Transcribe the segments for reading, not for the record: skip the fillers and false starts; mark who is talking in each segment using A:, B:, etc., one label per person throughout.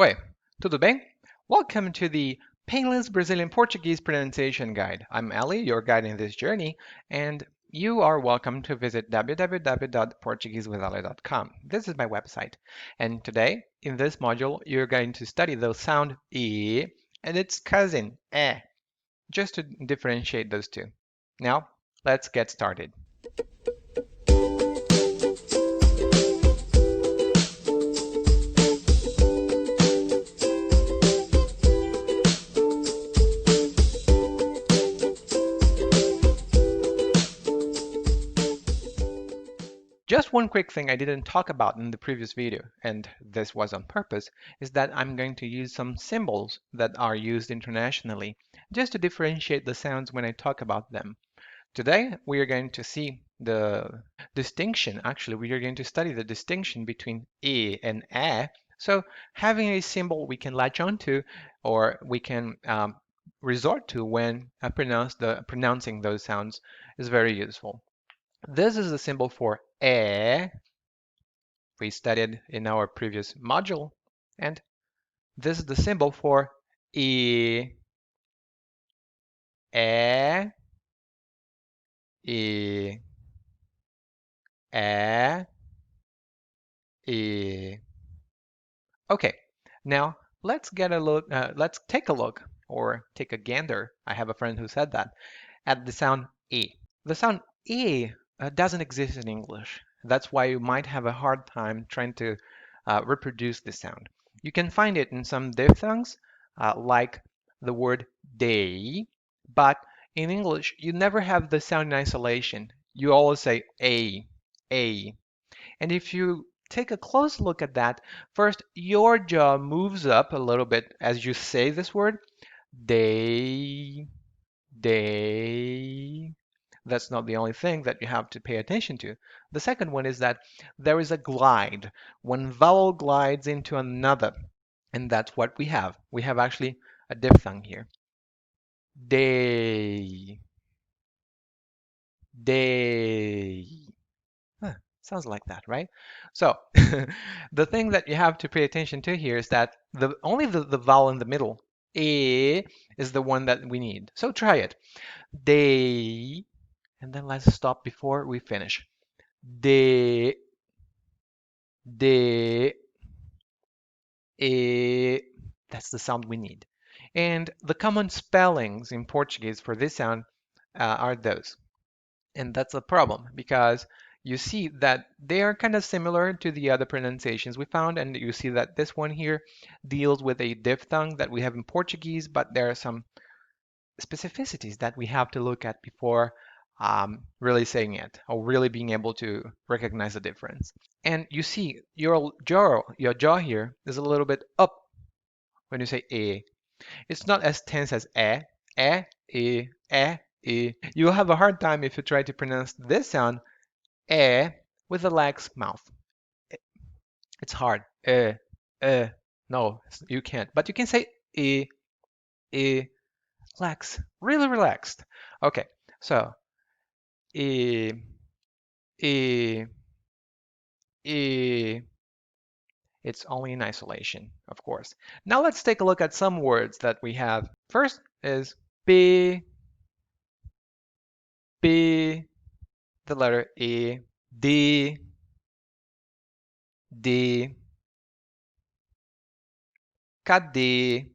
A: Oi, tudo bem? Welcome to the Painless Brazilian Portuguese Pronunciation Guide. I'm Ali, your guide in this journey, and you are welcome to visit www.portuguesewithali.com. This is my website. And today, in this module, you're going to study the sound E and its cousin, just to differentiate those two. Now, let's get started. Just one quick thing I didn't talk about in the previous video, and this was on purpose, is that I'm going to use some symbols that are used internationally just to differentiate the sounds when I talk about them. Today, we are going to see the distinction. Actually, we are going to study the distinction between E and A. So having a symbol we can latch onto or we can resort to when pronouncing those sounds is very useful. This is the symbol for we studied in our previous module. And this is the symbol for e, e, e, e, e. Okay, now let's get a look. Let's take a look or take a gander. I have a friend who said that at the sound e. The sound e doesn't exist in English. That's why you might have a hard time trying to reproduce the sound. You can find it in some diphthongs, like the word day, but in English, you never have the sound in isolation. You always say a. And if you take a close look at that, first, your jaw moves up a little bit as you say this word, day, day. That's not the only thing that you have to pay attention to. The second one is that there is a glide. One vowel glides into another, and that's what we have. We have actually a diphthong here. Day, day. Huh, sounds like that, right? So the thing that you have to pay attention to here is that only the vowel in the middle, e, is the one that we need. So try it. Day, and then let's stop before we finish. De, de, e. That's the sound we need. And the common spellings in Portuguese for this sound are those. And that's a problem because you see that they are kind of similar to the other pronunciations we found. And you see that this one here deals with a diphthong that we have in Portuguese, but there are some specificities that we have to look at before really saying it or really being able to recognize the difference. And you see your jaw here is a little bit up when you say e. It's not as tense as e, e, e, e. You'll have a hard time if you try to pronounce this sound e with a lax mouth. It's hard. No, you can't. But you can say e, lax, really relaxed. Okay, so e, e, e. It's only in isolation, of course. Now let's take a look at some words that we have. First is b, b, the letter e, d, d, cadê,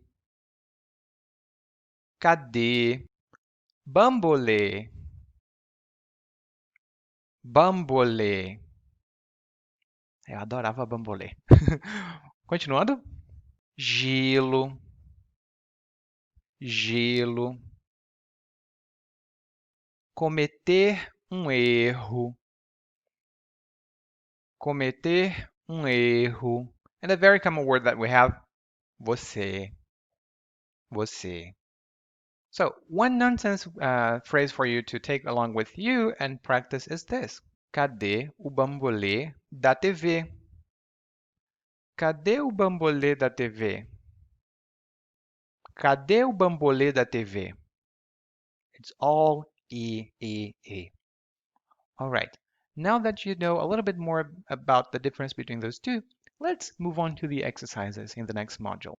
A: cadê, bambolê, bambolê. Eu adorava bambolê. Continuando. Gelo, gelo. Cometer um erro, cometer um erro. And a very common word that we have, você, você. So one nonsense phrase for you to take along with you and practice is this. Cadê o bambolê da TV? Cadê o bambolê da TV? Cadê o bambolê da TV? It's all E, E, E. All right. Now that you know a little bit more about the difference between those two, let's move on to the exercises in the next module.